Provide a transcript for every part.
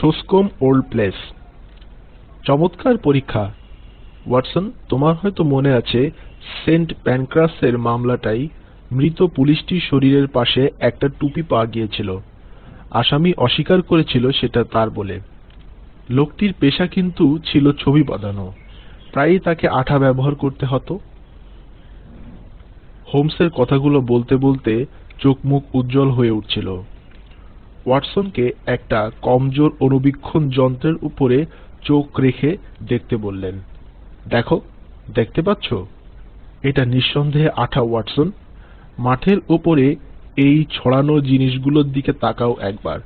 শোসকম old place. চমৎকার পরীক্ষা Watson. তোমার হয়তো মনে আছে সেন্ট প্যানক্রাসের মামলাটাই মৃত পুলিশটির শরীরের পাশে একটা টুপি পাওয়া গিয়েছিল। আসামি অস্বীকার করেছিল সেটা তার বলে। লোকটির পেশা কিন্তু ছিল ছবি বাঁধানো, প্রায়ই তাকে আঠা ব্যবহার করতে হতো। হোমসের কথাগুলো বলতে বলতে চোখ মুখ উজ্জ্বল হয়ে উঠছিল। ওয়াটসনকে একটা কমজোর অণুবীক্ষণ যন্ত্রের উপরে চোখ রেখে দেখতে বললেন। দেখো, দেখতে পাচ্ছ? এটা নিঃসন্দেহে আঠা ওয়াটসন। মাঠের ওপরে এই ছড়ানো জিনিসগুলোর দিকে তাকাও একবার।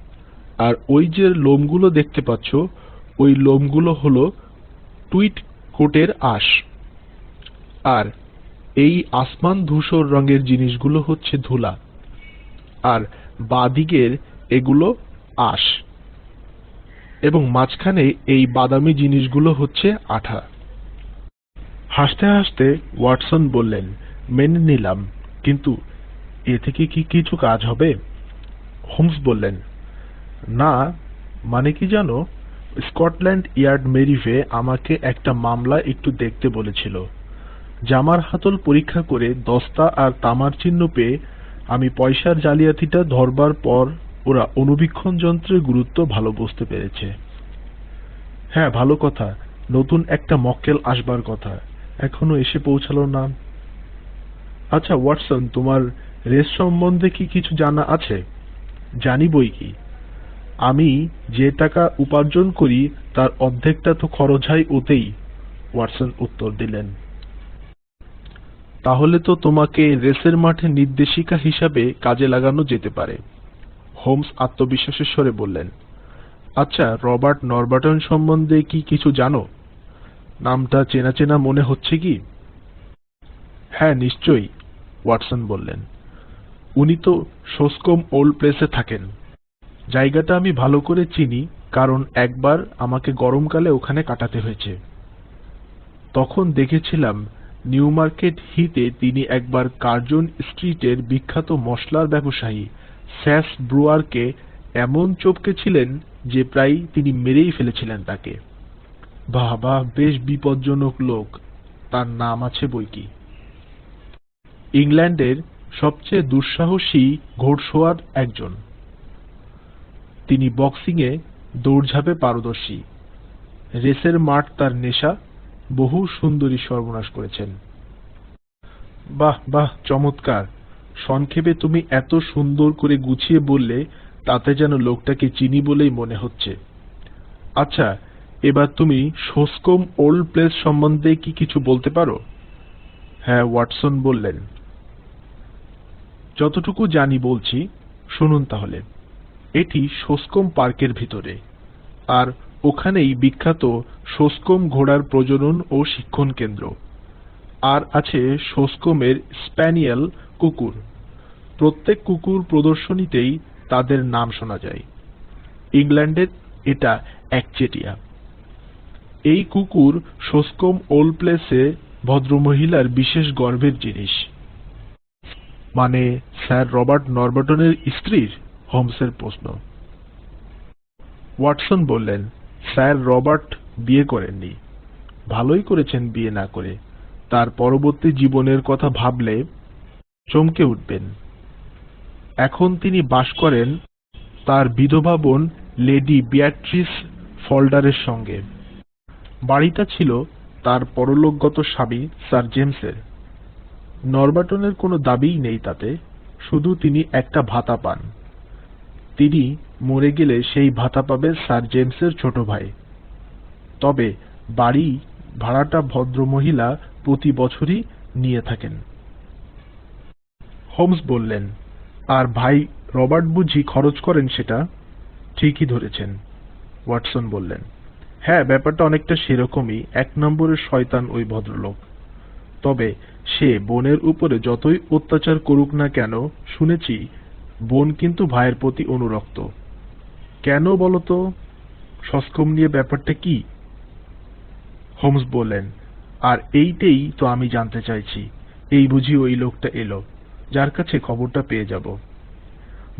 আর ওই যে লোমগুলো দেখতে পাচ্ছ, ওই লোমগুলো হলো টুইট কোটের আঁশ। আর এই আসমান ধূসর রঙের জিনিসগুলো হচ্ছে ধুলা। আর বাঁদিকের এগুলো আঁশ, এবং মাঝখানে এই বাদামি জিনিসগুলো হচ্ছে আঠা। হাসতে হাসতে ওয়াটসন বললেন, মেনে নিলাম, কিন্তু এ থেকে কি কিছু কাজ হবে? হোমস বললেন, না, মানে কি জানো, স্কটল্যান্ড ইয়ার্ড মেরিভে আমাকে একটা মামলা একটু দেখতে বলেছিল। জামার হাতল পরীক্ষা করে দস্তা আর তামার চিহ্ন পেয়ে আমি পয়সার জালিয়াতিটা ধরবার পর ওরা অণুবীক্ষণ যন্ত্রের গুরুত্ব ভালো বুঝতে পেরেছে। হ্যাঁ, ভালো কথা। নতুন একটা মক্কেল আসবার কথা, এখনো এসে পৌঁছালো না। আচ্ছা ওয়াটসন, তোমার রেস সম্বন্ধে কি কিছু জানা আছে? জানি বই কি। আমি যে টাকা উপার্জন করি তার অর্ধেকটা তো খরচ হয় ওতেই, ওয়াটসন উত্তর দিলেন। তাহলে তো তোমাকে রেসের মাঠে নির্দেশিকা হিসাবে কাজে লাগানো যেতে পারে, হোমস আত্মবিশ্বাসের স্বরে বললেন। আচ্ছা, রবার্ট নরবার্টন সম্বন্ধে কি কিছু জানো? নামটা চেনা চেনা মনে হচ্ছে কি? হ্যাঁ নিশ্চয়ই, ওয়াটসন বললেন। উনি তো শোসকম ওল্ড প্লেসে থাকেন। জায়গাটা আমি ভালো করে চিনি, কারণ একবার আমাকে গরমকালে ওখানে কাটাতে হয়েছে। তখন দেখেছিলাম নিউ মার্কেট হিতে তিনি একবার কার্জন স্ট্রিটের বিখ্যাত মশলার ব্যবসায়ী স্যাস ব্রুয়ারকে এমন চমকেছিলেন যে প্রায় তিনি মেরেই ফেলেছিলেন তাকে। বাহ বাহ, বেশ বিপজ্জনক লোক। তার নাম আছে বইকি। ইংল্যান্ডের সবচেয়ে দুঃসাহসী ঘোড়সওয়ার একজন। তিনি বক্সিংয়ে দৌড়ঝাঁপে পারদর্শী। রেসের মাঠ তার নেশা। বহু সুন্দরী সর্বনাশ করেছেন। বাহ বাহ, চমৎকার। সংক্ষেপে তুমি এত সুন্দর করে গুছিয়ে বললে তাতে যেন লোকটাকে চিনি বলেই মনে হচ্ছে। আচ্ছা, এবার তুমি শোসকম ওল্ড প্লেস সম্বন্ধে কি কিছু বলতে পারো? হ্যাঁ, ওয়াটসন বললেন। যতটুকু জানি বলছি, শুনুন তাহলে। এটি শোসকম পার্কের ভিতরে, আর ওখানেই বিখ্যাত শোসকম ঘোড়ার প্রজনন ও শিক্ষণ কেন্দ্র। আর আছে শোসকমের স্প্যানিয়েল কুকুর। প্রত্যেক কুকুর প্রদর্শনীতেই তাদের নাম শোনা যায়। ইংল্যান্ডের এটা একচেটিয়া। এই কুকুর শোসকম ওল্ড প্লেসে ভদ্রমহিলার বিশেষ গর্বের জিনিস। মানে স্যার রবার্ট নরবার্টনের স্ত্রীর? হোমসের প্রশ্ন। ওয়াটসন বললেন, স্যার রবার্ট বিয়ে করেননি। ভালোই করেছেন বিয়ে না করে। তার পরবর্তী জীবনের কথা ভাবলে চমকে উঠবেন। এখন তিনি বাস করেন তার বিধবা বোন লেডি বিয়াট্রিস ফল্ডারের সঙ্গে। বাড়িটা ছিল তার পরলোকগত স্বামী স্যার জেমসের। নরবার্টনের কোনো দাবিই নেই তাতে, শুধু তিনি একটা ভাতা পান। তিনি মরে গেলে সেই ভাতা পাবে স্যার জেমসের ছোট ভাই। তবে বাড়ি ভাড়াটা ভদ্রমহিলা প্রতি বছরই নিয়ে থাকেন। হোমস বললেন, আর ভাই রবার্ট বুঝি খরচ করেন সেটা? ঠিকই ধরেছেন, ওয়াটসন বললেন। হ্যাঁ, ব্যাপারটা অনেকটা সেরকমই। এক নম্বরের শয়তান ওই ভদ্রলোক। তবে সে বোনের উপরে যতই অত্যাচার করুক না কেন, শুনেছি বোন কিন্তু ভাইয়ের প্রতি অনুরক্ত। কেন বলতো? শোসকম নিয়ে ব্যাপারটা কি? হোমস বললেন, আর এইটাই তো আমি জানতে চাইছি। এই বুঝি ওই লোকটা এলো, যার কাছে খবরটা পেয়ে যাব।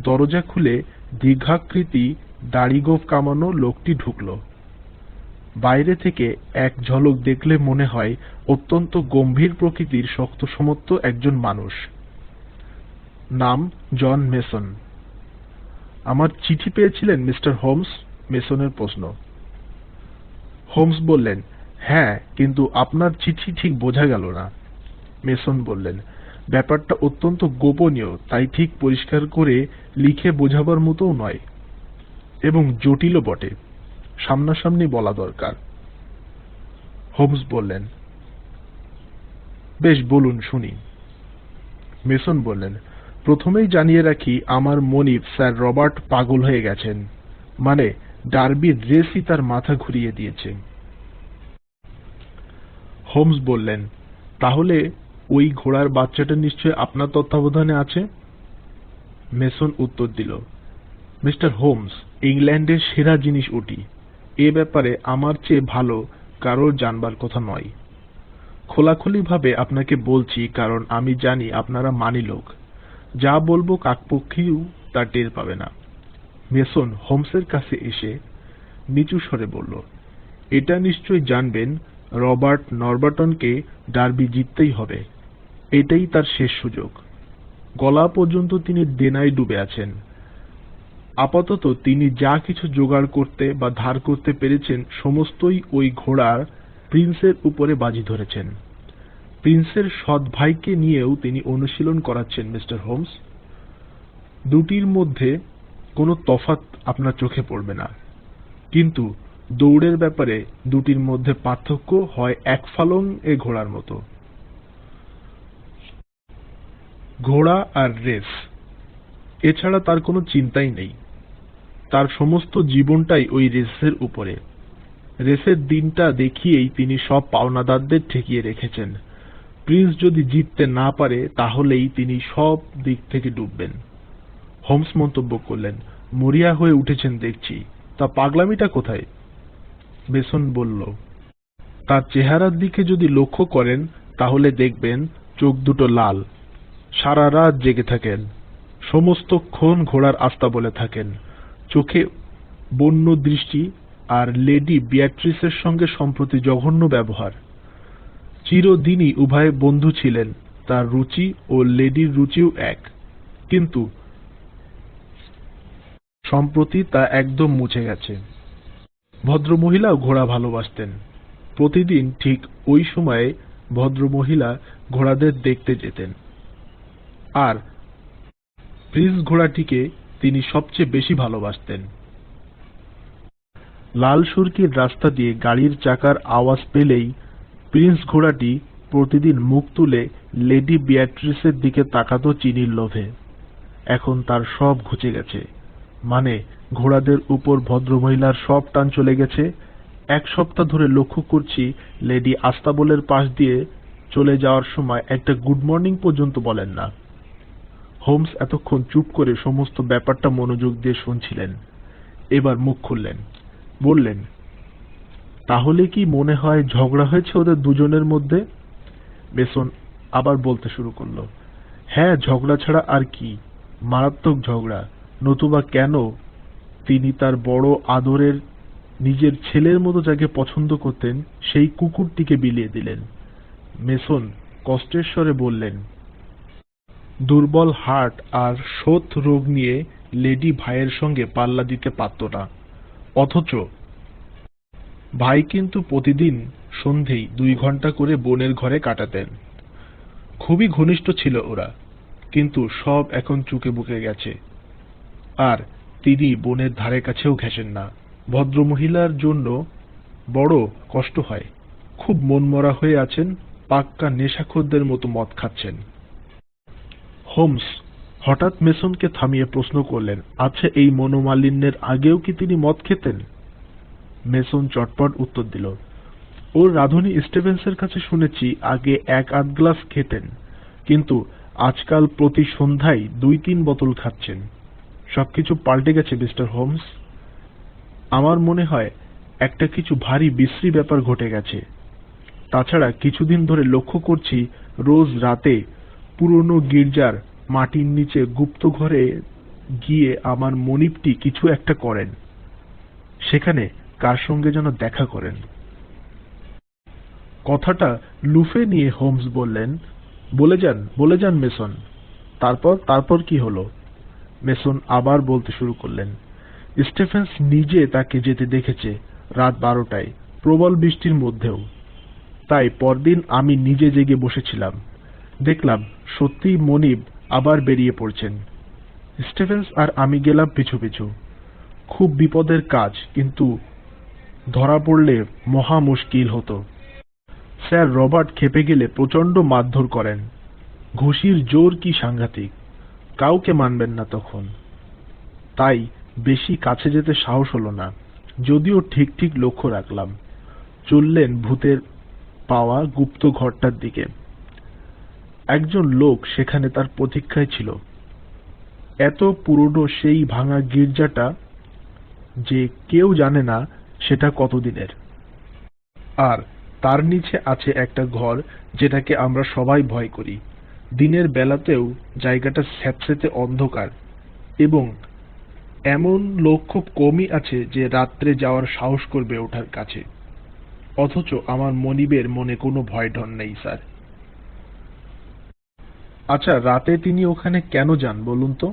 দরজা খুলে দীর্ঘাকৃতি দাড়ি গোঁফ কামানো লোকটি ঢুকল। বাইরে থেকে এক ঝলক দেখলে মনে হয় অত্যন্ত গম্ভীর প্রকৃতির শক্তসমর্থ একজন মানুষ। নাম জন মেসন। আমার চিঠি পেয়েছিলেন মিস্টার হোমস? মেসনের প্রশ্ন। হোমস বললেন, হ্যাঁ, কিন্তু আপনার চিঠি ঠিক বোঝা গেল না। মেসন বললেন, ব্যাপারটা অত্যন্ত গোপনীয়, তাই ঠিক পরিষ্কার করে লিখে বোঝাবার মতোও নয়, এবং জটিলও বটে। সামনাসামনি বলা দরকার। হোমস বললেন, বেশ, বলুন শুনি। মেসন বললেন, প্রথমেই জানিয়ে রাখি, আমার মনিব স্যার রবার্ট পাগল হয়ে গেছেন। মানে ডার্বির রেসই তার মাথা ঘুরিয়ে দিয়েছে। হোমস বললেন, তাহলে ওই ঘোড়ার বাচ্চাটা নিশ্চয় আপনার তত্ত্বাবধানে আছে? মেসন উত্তর দিল, মিস্টার হোমস, ইংল্যান্ডের সেরা জিনিস ওটি। এ ব্যাপারে আমার চেয়ে ভালো কারোর জানবার কথা নয়। খোলাখুলিভাবে আপনাকে বলছি, কারণ আমি জানি আপনারা মানি লোক। যা বলবো কাকপক্ষীও তা টের পাবে না। মেসন হোমসের কাছে এসে নিচু স্বরে বলল, এটা নিশ্চয় জানবেন, রবার্ট নরবাটনকে ডার্বি জিততেই হবে। এটাই তার শেষ সুযোগ। গলা পর্যন্ত তিনি দেনায় ডুবে আছেন। আপাতত তিনি যা কিছু জোগাড় করতে বা ধার করতে পেরেছেন সমস্তই ওই ঘোড়ার প্রিন্সের উপরে বাজি ধরেছেন। প্রিন্সের সৎ ভাইকে নিয়েও তিনি অনুশীলন করাচ্ছেন মিস্টার হোমস। দুটির মধ্যে কোনো তফাৎ আপনার চোখে পড়বে না, কিন্তু দৌড়ের ব্যাপারে দুটির মধ্যে পার্থক্য হয় এক ফালং এ ঘোড়ার মতো। ঘোড়া আর রেস, এছাড়া তার কোনো চিন্তাই নেই। তার সমস্ত জীবনটাই ওই রেসের উপরে। রেসের দিনটা দেখিয়েই তিনি সব পাওনাদারদের ঠেকিয়ে রেখেছেন। প্রিন্স যদি জিততে না পারে, তাহলেই তিনি সব দিক থেকে ডুববেন। হোমস মন্তব্য করলেন, মরিয়া হয়ে উঠেছেন দেখছি, তা পাগলামিটা কোথায়? মেসন বলল, তার চেহারার দিকে যদি লক্ষ্য করেন তাহলে দেখবেন চোখ দুটো লাল। সারা রাত জেগে থাকেন, সমস্তক্ষণ ঘোড়ার আস্তাবলে থাকেন। চোখে বন্য দৃষ্টি, আর লেডি বিয়াট্রিসের সঙ্গে সম্প্রতি জঘন্য ব্যবহার। চিরদিনই উভয়ে বন্ধু ছিলেন, তার রুচি ও লেডির রুচিও এক, কিন্তু সম্প্রতি তা একদম মুছে গেছে। ভদ্রমহিলাও ঘোড়া ভালোবাসতেন। প্রতিদিন ঠিক ওই সময়ে ভদ্রমহিলা ঘোড়াদের দেখতে যেতেন, আর প্রিন্স ঘোড়াটিকে তিনি সবচেয়ে বেশি ভালোবাসতেন। লাল সুরকির রাস্তা দিয়ে গাড়ির চাকার আওয়াজ পেলেই প্রিন্স ঘোড়াটি প্রতিদিন মুখ তুলে লেডি বিয়াট্রিসের দিকে তাকাত চিনির লোভে। এখন তার সব ঘুচে গেছে, মানে ঘোড়াদের উপর ভদ্রমহিলার সব টান চলে গেছে। এক সপ্তাহ ধরে লক্ষ্য করছি, লেডি আস্তাবলের পাশ দিয়ে চলে যাওয়ার সময় একটা গুড মর্নিং পর্যন্ত বলেন না। হোমস এতক্ষণ চুপ করে সমস্ত ব্যাপারটা মনোযোগ দিয়ে শুনছিলেন। এবার মুখ খুললেন, বললেন, তাহলে কি মনে হয় ঝগড়া হয়েছে ওদের দুজনের মধ্যে? মেসন আবার বলতে শুরু করল, হ্যাঁ, ঝগড়া ছাড়া আর কি, মারাত্মক ঝগড়া। নতুবা কেন তিনি তার বড় আদরের নিজের ছেলের মতো যাকে পছন্দ করতেন সেই কুকুরটিকে বিলিয়ে দিলেন। মেসন কষ্টের স্বরে বললেন, দুর্বল হার্ট আর শোথ রোগ নিয়ে লেডি ভাইয়ের সঙ্গে পাল্লা দিতে পারত না, অথচ ভাই কিন্তু প্রতিদিন সন্ধেই 2 ঘন্টা করে বোনের ঘরে কাটাতেন। খুবই ঘনিষ্ঠ ছিল ওরা, কিন্তু সব এখন চুকে বুকে গেছে, আর তিনি বোনের ধারে কাছেও ঘেঁষেন না। ভদ্রমহিলার জন্য বড় কষ্ট হয়, খুব মনমরা হয়ে আছেন, পাক্কা নেশাখোরদের মতো মদ খাচ্ছেন। হোমস হঠাৎ মেসনকে থামিয়ে প্রশ্ন করলেন, আচ্ছা, এই মনোমালিন্যের আগেও কি তিনি মদ খেতেন? মেসন চটপট উত্তর দিল, ওর রাধুনী স্টিভেন্সের কাছে শুনেছি আগে 1-8 গ্লাস খেতেন, কিন্তু আজকাল প্রতি সন্ধ্যায় 2-3 বোতল খাচ্ছেন। সবকিছু পাল্টে গেছে মিস্টার হোমস। আমার মনে হয় একটা কিছু ভারী বিশ্রী ব্যাপার ঘটে গেছে। তাছাড়া কিছুদিন ধরে লক্ষ্য করছি রোজ রাতে পুরনো গির্জার মাটির নিচে গুপ্ত ঘরে গিয়ে আমার মনিবটি কিছু একটা করেন। সেখানে কার সঙ্গে যেন দেখা করেন। কথাটা লুফে নিয়ে হোমস বললেন, বলে যান মেসন। তারপর কি হলো? মেসন আবার বলতে শুরু করলেন, স্টেফেন্স নিজে তাকে যেতে দেখেছে রাত 12টায়, প্রবল বৃষ্টির মধ্যেও। তাই পরদিন আমি নিজে জেগে বসেছিলাম, দেখলাম সত্যিই মনিব আবার বেরিয়ে পড়ছেন। স্টেফেন্স আর আমি গেলাম পিছু পিছু। খুব বিপদের কাজ, কিন্তু ধরা পড়লে মহা মুশকিল হতো। স্যার রবার্ট খেপে গেলে প্রচণ্ড মারধর করেন। ঘুষির জোর কি সাংঘাতিক, কাউকে মানবেন না তখন। তাই বেশি কাছে যেতে সাহস হলো না, যদিও ঠিক ঠিক লক্ষ্য রাখলাম। চললেন ভূতের পাওয়া গুপ্ত ঘরটার দিকে। একজন লোক সেখানে তার প্রতীক্ষায় ছিল। এত পুরনো সেই ভাঙা গির্জাটা যে কেউ জানে না সেটা কতদিনের। আর তার নিচে আছে একটা ঘর যেটাকে আমরা সবাই ভয় করি। দিনের বেলাতেও জায়গাটা স্যাঁতসেঁতে অন্ধকার, এবং এমন লোক খুব কমই আছে যে রাত্রে যাওয়ার সাহস করবে ওঠার কাছে। অথচ আমার মনিবের মনে কোনো ভয় ডর নেই, স্যার। আচ্ছা, রাতে তিনি ওখানে কেন যান বলুন তো?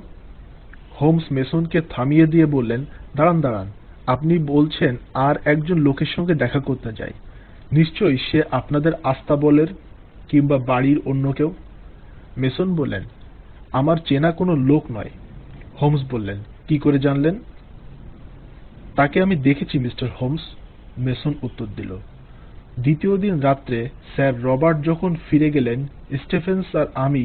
হোমস মেসনকে থামিয়ে দিয়ে বললেন, দাঁড়ান, আপনি বলছেন আর একজন লোকের সঙ্গে দেখা করতে যায়। নিশ্চয়ই সে আপনাদের আস্তাবলের কিংবা বাড়ির অন্য কেউ। মেসন বললেন, আমার চেনা কোনো লোক নয়। হোমস বললেন, কি করে জানলেন? তাকে আমি দেখেছি মিস্টার হোমস, মেসন উত্তর দিল। দ্বিতীয় দিন রাত্রে স্যার রবার্ট যখন ফিরে গেলেন, স্টেফেন্স আর আমি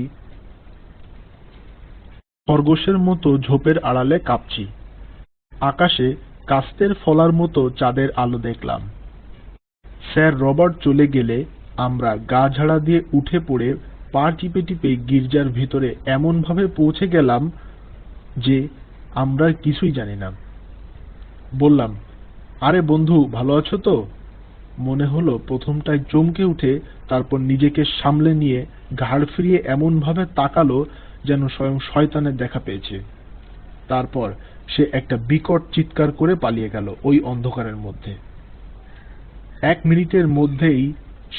খরগোশের মতো ঝোপের আড়ালে কাঁপছি। আকাশে কাস্তের ফলার মতো চাঁদের আলো দেখলাম। স্যার রবার্ট চলে গেলে আমরা গা ঝাড়া দিয়ে উঠে পড়ে পা টিপে টিপে গির্জার ভিতরে এমনভাবে পৌঁছে গেলাম যে আমরা কিছুই জানি না। বললাম, আরে বন্ধু, ভালো আছো তো? মনে হলো প্রথমটায় চমকে উঠে তারপর নিজেকে সামলে নিয়ে ঘাড় ফিরিয়ে এমনভাবে তাকালো যেন স্বয়ং শয়তানের দেখা পেয়েছে। তারপর সে একটা বিকট চিৎকার করে পালিয়ে গেল ওই অন্ধকারের মধ্যে। 1 মিনিটের মধ্যেই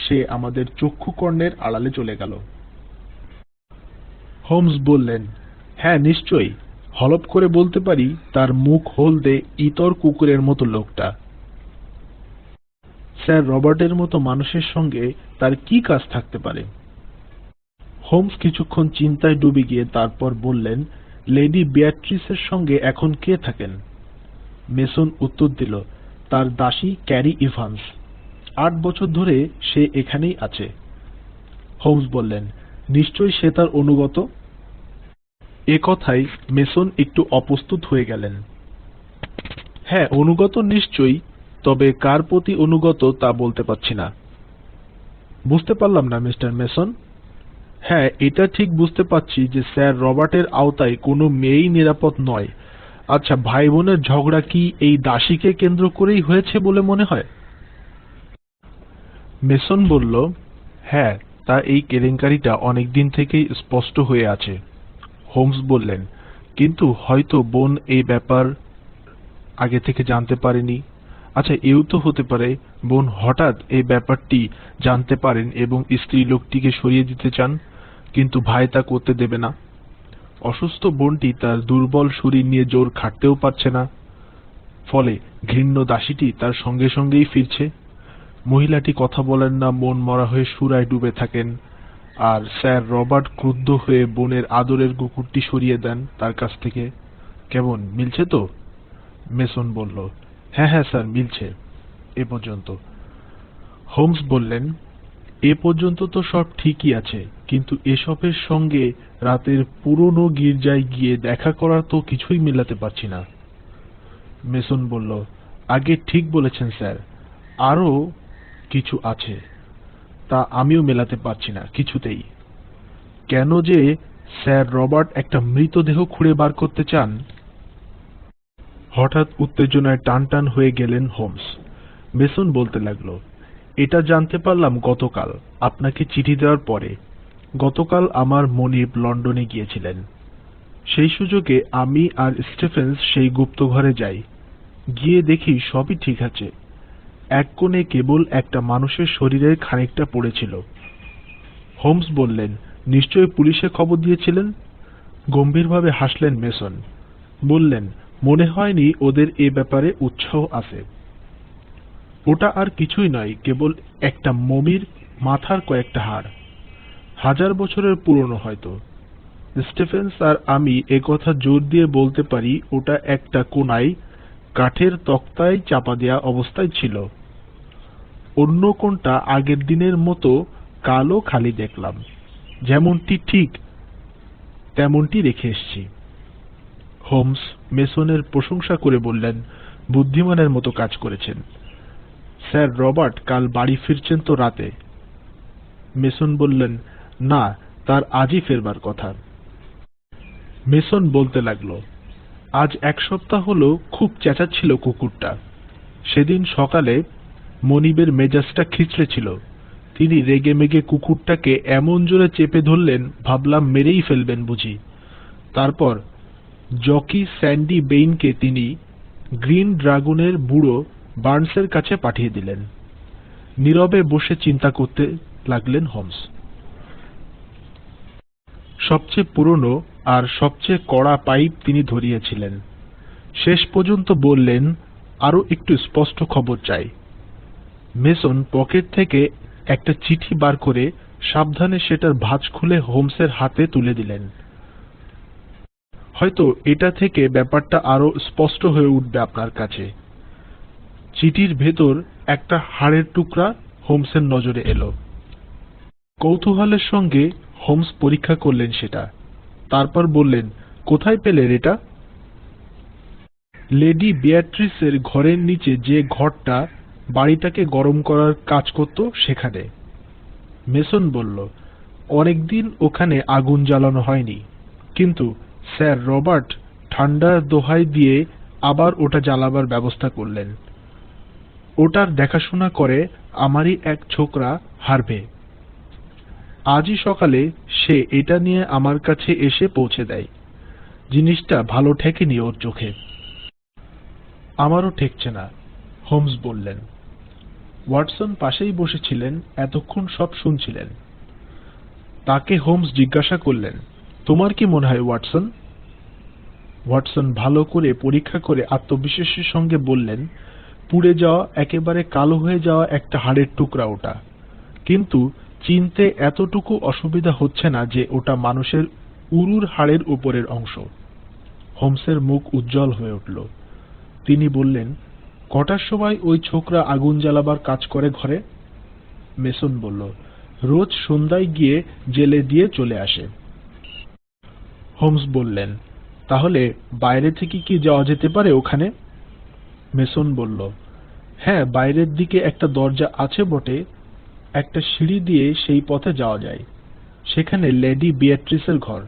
সে আমাদের চক্ষুকর্ণের আড়ালে চলে গেল। হোমস বললেন, হ্যাঁ নিশ্চয়ই, হলপ করে বলতে পারি তার মুখ হলদে ইতর কুকুরের মতো লোকটা। স্যার রবার্টের মতো মানুষের সঙ্গে তার কি কাজ থাকতে পারে? হোমস কিছুক্ষণ চিন্তায় ডুবে গিয়ে তারপর বললেন, লেডি বিয়াট্রিসের সঙ্গে এখন কে থাকেন? মেসন উত্তর দিল, তার দাসী ক্যারি ইভান্স। 8 বছর ধরে সে এখানেই আছে। হোমস বললেন, নিশ্চয়ই সে তার অনুগত। এ কথায় মেসন একটু অপ্রস্তুত হয়ে গেলেন। হ্যাঁ, অনুগত নিশ্চয়ই, তবে কার প্রতি অনুগত তা বলতে পারছি না। বুঝতে পারলাম না মিস্টার মেসন। হ্যাঁ, এটা ঠিক বুঝতে পারছি যে স্যার রবার্টের আওতায় কোনো মেয়েই নিরাপদ নয়। আচ্ছা, ভাই বোনের ঝগড়া কি এই দাসীকে কেন্দ্র করেই হয়েছে বলে মনে হয়? মেসন বলল, হ্যাঁ, তা এই কেলেঙ্কারিটা অনেকদিন থেকেই স্পষ্ট হয়ে আছে। হোমস বললেন, কিন্তু হয়তো বোন এই ব্যাপার আগে থেকে জানতে পারেনি। আচ্ছা, এও তো হতে পারে বোন হঠাৎ এই ব্যাপারটি জানতে পারেন এবং স্ত্রী লোকটিকে সরিয়ে দিতে চান, কিন্তু ভাই তা করতে দেবে না। অসুস্থ বোনটি তার দুর্বল শরীর নিয়ে জোর খাটতেও পারছে না, ফলে ঘৃণ্য দাসীটি তার সঙ্গে সঙ্গেই ফিরছে। মহিলাটি কথা বলেন না, মন মরা হয়ে সুরায় ডুবে থাকেন, আর স্যার রবার্ট ক্রুদ্ধ হয়ে বোনের আদরের কুকুরটি সরিয়ে দেন তার কাছ থেকে। কেমন মিলছে তো? মেসন বলল, হ্যাঁ হ্যাঁ স্যার, মিলছে এ পর্যন্ত। হোমস বললেন, এ পর্যন্ত তো সব ঠিকই আছে, কিন্তু এসবের সঙ্গে রাতের পুরনো গির্জায় গিয়ে দেখা করার তো কিছুই মেলাতে পারছি না। মেসন বলল, আগে ঠিক বলেছেন স্যার, আরো কিছু আছে, তা আমিও মেলাতে পারছি না কিছুতেই। কেন যে স্যার রবার্ট একটা মৃতদেহ খুঁড়ে বার করতে চান? হঠাৎ উত্তেজনায় টান টান হয়ে গেলেন হোমস। মেসন বলতে লাগলো, এটা জানতে পারলাম গতকাল আপনাকে চিঠি দেওয়ার পরে। গতকাল আমার মনিব লন্ডনে গিয়েছিলেন। সেই সুযোগে আমি আর স্টিফেন্স সেই গুপ্তঘরে যাই। গিয়ে দেখি সবই ঠিক আছে। এক কোণে কেবল একটা মানুষের শরীরের খানিকটা পড়েছিল। হোমস বললেন, নিশ্চয়ই পুলিশে খবর দিয়েছিলেন? গম্ভীরভাবে হাসলেন মেসন। বললেন, মনে হয়নি ওদের এ ব্যাপারে উৎসাহ আছে। ওটা আর কিছুই নয়, কেবল একটা মমির মাথার কয়েকটা হাড়, 1000 বছরের পুরনো হয়তো। স্টিফেন্স আর আমি একথা জোর দিয়ে বলতে পারি ওটা একটা কোনায় কাঠের তক্তায় চাপা দেয়া অবস্থায় ছিল। অন্য কোনটা আগের দিনের মতো কালো খালি দেখলাম, যেমনটি ঠিক তেমনটি রেখে এসছি। হোমস মেসনের প্রশংসা করে বললেন, বুদ্ধিমানের মতো কাজ করেছেন। স্যার রবার্ট কাল বাড়ি ফিরছেন তো রাতে? মেসন বললেন, না, তার আজই ফেরবার কথা। মেসন বলতে লাগলো, আজ 1 সপ্তাহ হলো খুব চেঁচাচ্ছিল কুকুরটা। সেদিন সকালে মনিবের মেজাজটা খিচড়ে ছিল। তিনি রেগে মেগে কুকুরটাকে এমন জোরে চেপে ধরলেন, ভাবলাম মেরেই ফেলবেন বুঝি। তারপর জকি স্যান্ডি বেইনকে তিনি গ্রিন ড্রাগনের বুড়ো বার্নসের কাছে পাঠিয়ে দিলেন। নীরবে বসে চিন্তা করতে লাগলেন হোমস। সবচেয়ে পুরনো আর সবচেয়ে কড়া পাইপ তিনি ধরিয়েছিলেন। শেষ পর্যন্ত বললেন, আরো একটু স্পষ্ট খবর চাই। মেসন পকেট থেকে একটা চিঠি বার করে সাবধানে সেটার ভাঁজ খুলে হোমসের হাতে তুলে দিলেন। হয়তো এটা থেকে ব্যাপারটা আরো স্পষ্ট হয়ে উঠবে আপনার কাছে। চিঠির ভেতর একটা হাড়ের টুকরা হোমসের নজরে এলো। কৌতূহলের সঙ্গে হোমস পরীক্ষা করলেন সেটা। তারপর বললেন, কোথায় পেলেন এটা? লেডি বিয়াট্রিসের ঘরের নিচে যে ঘরটা বাড়িটাকে গরম করার কাজ করত সেখানে। মেসন বলল, অনেকদিন ওখানে আগুন জ্বালানো হয়নি, কিন্তু স্যার রবার্ট ঠান্ডার দোহাই দিয়ে আবার ওটা জ্বালাবার ব্যবস্থা করলেন। ওটার দেখাশোনা করে আমারই এক ছোকরা হারভে। আজই সকালে সে এটা নিয়ে আমার কাছে এসে পৌঁছে দেয়। জিনিসটা ভালো ঠেকেনি ওর চোখে। আমারও ঠেকছে না, হোমস বললেন। ওয়াটসন পাশেই বসেছিলেন, এতক্ষণ সব শুনছিলেন। তাকে হোমস জিজ্ঞাসা করলেন, তোমার কি মনে হয় ওয়াটসন? ওয়াটসন ভালো করে পরীক্ষা করে আত্মবিশ্বাসের সঙ্গে বললেন, পুড়ে যাওয়া, একেবারে কালো হয়ে যাওয়া একটা হাড়ের টুকরা ওটা, কিন্তু চিনতে এতটুকু অসুবিধা হচ্ছে না যে ওটা মানুষের উরুর হাড়ের উপরের অংশ। হোমসের মুখ উজ্জ্বল হয়ে উঠল। তিনি বললেন, কটার সময় ওই ছোকরা আগুন জ্বালাবার কাজ করে ঘরে? মেসন বলল, রোজ সন্ধ্যায় গিয়ে জেলে দিয়ে চলে আসে। হোমস বললেন, তাহলে বাইরে থেকে কি যাওয়া যেতে পারে ওখানে? মেসন বলল, হ্যাঁ, বাইরের দিকে একটা দরজা আছে বটে, একটা সিঁড়ি দিয়ে সেই পথে যাওয়া যায়। সেখানে লেডি বিয়াট্রিসের ঘর।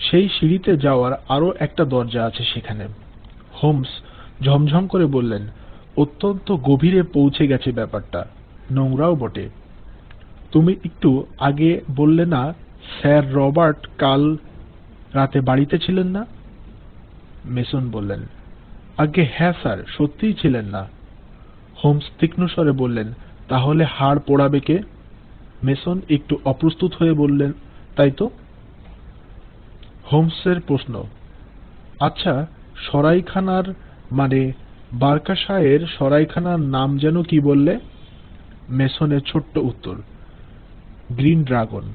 সেই সিঁড়িতে যাওয়ার আরো একটা দরজা আছে সেখানে। হোমস ঝমঝম করে বললেন, অত্যন্ত গভীরে পৌঁছে গেছে ব্যাপারটা, নোংরাও বটে। তুমি একটু আগে বললে না স্যার রবার্ট কাল রাতে বাড়িতে ছিলেন না? মেসন বললেন, আগে হ্যাঁ স্যার, সত্যিই ছিলেন না। হোমস তীক্ষ্ণ স্বরে বললেন, তাহলে হাড় পোড়াবে কে? মেসন একটু অপ্রস্তুত হয়ে বললেন, তাই তো। হোমসের প্রশ্ন, আচ্ছা, সরাইখানার মানে বার্কাশায়ের সরাইখানার নাম যেন কি বললে? মেসনের ছোট্ট উত্তর, গ্রিন ড্রাগন।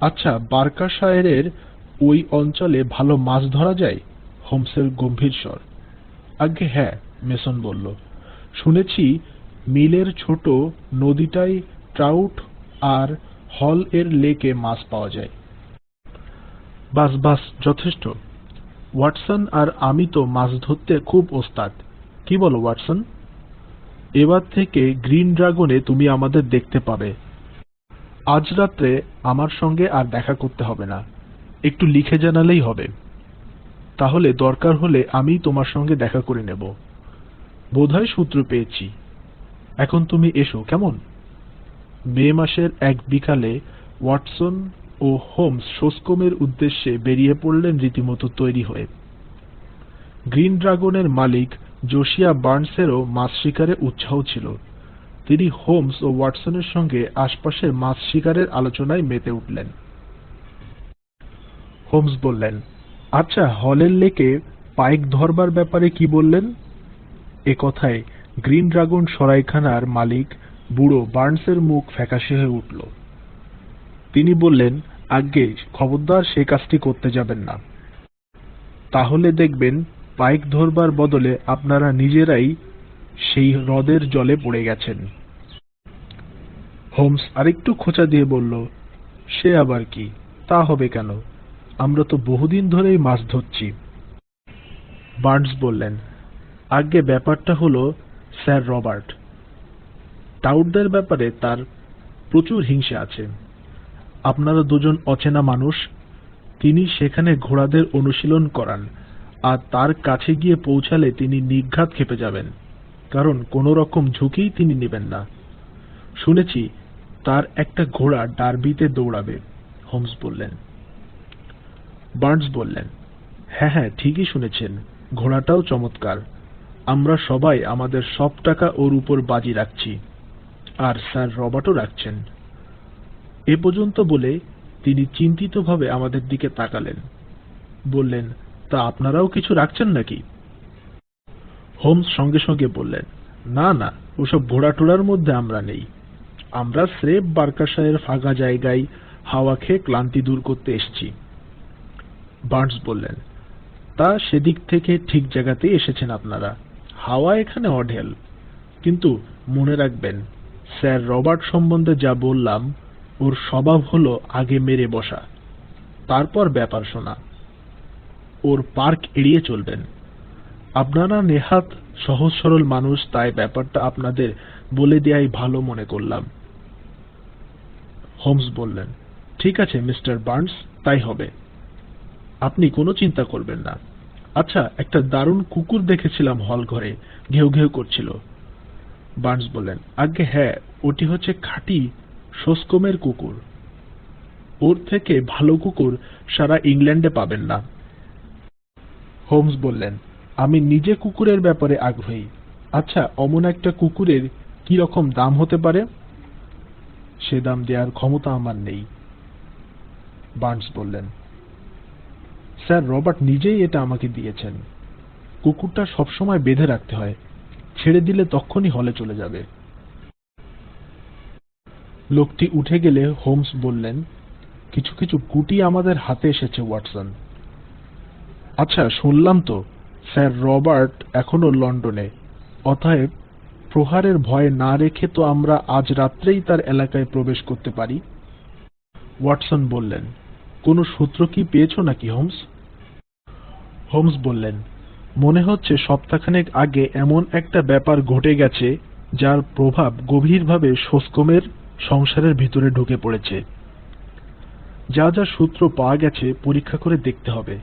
আচ্ছা, বার্কাশায়ারের ওই অঞ্চলে ভালো মাছ ধরা যায়? হোমসের গম্ভীর স্বর। আজ্ঞে হ্যাঁ, মেসন বলল, শুনেছি মিলের ছোট নদীটায় ট্রাউট আর হল এর লেকে মাছ পাওয়া যায়। বাস বাস, যথেষ্ট। ওয়াটসন আর আমি তো মাছ ধরতে খুব ওস্তাদ, কি বলো ওয়াটসন? এবার থেকে গ্রিন ড্রাগনে তুমি আমাদের দেখতে পাবে। আজ রাত্রে আমার সঙ্গে আর দেখা করতে হবে না, একটু লিখে জানালেই হবে। তাহলে দরকার হলে আমি তোমার সঙ্গে দেখা করে নেব। বোধহয় সূত্র পেয়েছি। এখন তুমি এসো, কেমন? মে মাসের এক বিকালে ওয়াটসন ও হোমস সোসকোমের উদ্দেশ্যে বেরিয়ে পড়লেন রীতিমতো তৈরি হয়ে। গ্রিন ড্রাগনের মালিক জোশিয়া বার্নসেরও মাছ শিকারে উৎসাহ ছিল। তিনি হোমস ও ওয়াটসনের সঙ্গে আশপাশের মাছ শিকারের আলোচনায় মেতে উঠলেন। হোমস বললেন, আচ্ছা, হলের লেকে পাইক ধরবার ব্যাপারে কি বললেন? এ কথায় গ্রিন ড্রাগন সরাইখানার মালিক বুড়ো বার্নসের মুখ ফ্যাকাশে হয়ে উঠল। তিনি বললেন, আজ্ঞে, খবরদার সে কাজটি করতে যাবেন না। তাহলে দেখবেন পাইক ধরবার বদলে আপনারা নিজেরাই সেই হ্রদের জলে পড়ে গেছেন। হোমস আরেকটু খোঁচা দিয়ে বলল, সে আবার কি? তা হবে কেন? আমরা তো বহুদিন ধরেই মাছ ধরছি। বার্নস বললেন, আজ্ঞে, ব্যাপারটা হলো স্যার রবার্ট। টাউটদের ব্যাপারে তার প্রচুর হিংসা আছে। আপনারা দুজন অচেনা মানুষ। তিনি সেখানে ঘোড়াদের অনুশীলন করান, আর তার কাছে গিয়ে পৌঁছালে তিনি নির্ঘাত খেপে যাবেন, কারণ কোন রকম ঝুঁকিই তিনি নেবেন না। শুনেছি তার একটা ঘোড়া ডার্বিতে দৌড়াবে। হোমস বললেন। বার্নস বললেন, হ্যাঁ হ্যাঁ, ঠিকই শুনেছেন, ঘোড়াটাও চমৎকার। আমরা সবাই আমাদের সব টাকা ওর উপর বাজি রাখছি, আর স্যার রবার্টও রাখছেন। এ পর্যন্ত বলে তিনি চিন্তিতভাবে আমাদের দিকে তাকালেন। বললেন, তা আপনারাও কিছু রাখছেন নাকি? হোমস সঙ্গে সঙ্গে বললেন, না না, ওসব ঘোড়াটোড়ার মধ্যে আমরা নেই। আমরা স্রেফ বার্কাশায়ের ফাঁকা জায়গায় হাওয়া খেয়ে ক্লান্তি দূর করতে এসেছি। বার্নস বললেন, তা সেদিক থেকে ঠিক জায়গাতেই এসেছেন আপনারা। হাওয়া এখানে অঢেল। কিন্তু মনে রাখবেন, স্যার রবার্ট সম্বন্ধে যা বললাম, ওর স্বভাব হলো আগে মেরে বসা, তারপর ব্যাপার শোনা। ওর পার্ক এড়িয়ে চলবেন। আপনারা নেহাত সহজ সরল মানুষ, তাই ব্যাপারটা আপনাদের বলে দেয়াই ভালো মনে করলাম। হোমস বললেন, ঠিক আছে মিস্টার বার্নস, তাই হবে। আপনি কোনো চিন্তা করবেন না। আচ্ছা, একটা দারুণ কুকুর দেখেছিলাম হল ঘরে, ঘেউ ঘেউ করছিল। বার্নস বললেন, আজ্ঞে হ্যাঁ, ওটি হচ্ছে খাঁটি সোসকোমের কুকুর। ওর থেকে ভালো কুকুর সারা ইংল্যান্ডে পাবেন না। হোমস বললেন, আমি নিজে কুকুরের ব্যাপারে আগ্রহী। আচ্ছা, অমন একটা কুকুরের কি রকম দাম হতে পারে? সে দাম দেওয়ার ক্ষমতা আমার নেই। বার্নস বললেন, স্যার রবার্ট নিজেই এটা আমাকে দিয়েছেন। কুকুরটা সবসময় বেঁধে রাখতে হয়, ছেড়ে দিলে তক্ষুনি হলে চলে যাবে। লোকটি উঠে গেলে হোমস বললেন, কিছু কিছু গুটি আমাদের হাতে এসেছে ওয়াটসন। আচ্ছা, শুনলাম তো স্যার রবার্ট এখনো লন্ডনে। অতএব প্রহারের ভয় না রেখে তো আমরা আজ রাত্রেই তার এলাকায় প্রবেশ করতে পারি। ওয়াটসন বললেন, কোনো সূত্র কি পেয়েছ নাকি হোমস? হোমস বললেন, মনে হচ্ছে সপ্তাহখানেক আগে এমন একটা ব্যাপার ঘটে গেছে যার প্রভাব গভীরভাবে সোসকোমের সংসারের ভিতরে ঢুকে পড়েছে। যা যা সূত্র পাওয়া গেছে পরীক্ষা করে দেখতে হবে।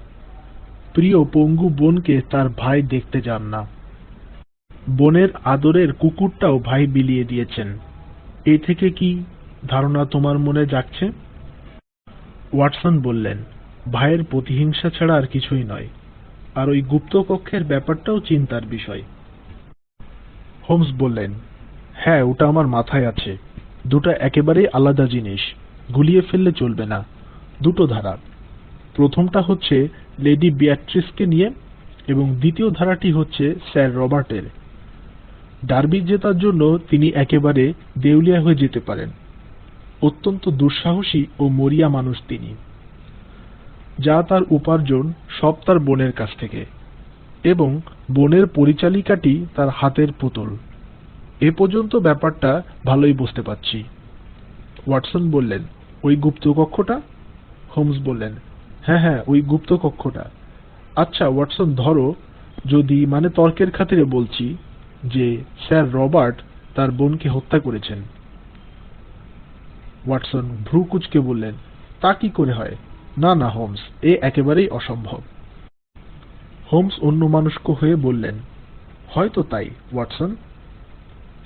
প্রিয় পঙ্গু বোনকে তার ভাই দেখতে যান না। বোনের আদরের কুকুরটাও ভাই বিলিয়ে দিয়েছেন। এ থেকে কি ধারণা তোমার মনে জাগছে? ওয়াটসন বললেন, ভাইয়ের প্রতিহিংসা ছাড়া আর কিছুই নয়। আর ওই গুপ্তকক্ষের ব্যাপারটাও চিন্তার বিষয়। হোমস বললেন, হ্যাঁ, ওটা আমার মাথায় আছে। দুটো একেবারেই আলাদা জিনিস, গুলিয়ে ফেললে চলবে না। দুটো ধারা। প্রথমটা হচ্ছে লেডি বিয়াট্রিসকে নিয়ে, এবং দ্বিতীয় ধারাটি হচ্ছে স্যার রবার্টের। ডার্বি জেতার জন্য তিনি একেবারে দেউলিয়া হয়ে যেতে পারেন। অত্যন্ত দুঃসাহসী ও মরিয়া মানুষ তিনি। যা তার উপার্জন সব তার বোনের কাছ থেকে, এবং বোনের পরিচালিকাটি তার হাতের পুতুল। এ পর্যন্ত ব্যাপারটা ভালোই বুঝতে পারছি। ওয়াটসন বললেন, ওই গুপ্তকক্ষটা? হোমস বললেন, হ্যাঁ হ্যাঁ, ওই গুপ্তকক্ষটা। আচ্ছা ওয়াটসন, ধরো যদি, মানে তর্কের খাতিরে বলছি, যে স্যার রবার্ট তার বোনকে হত্যা করেছেন। ওয়াটসন ভ্রু কুঁচকে বললেন, তা কি করে হয়? না না হোমস, এ একেবারেই অসম্ভব। হোমস অন্যমনস্ক হয়ে বললেন, হয়তো তাই ওয়াটসন।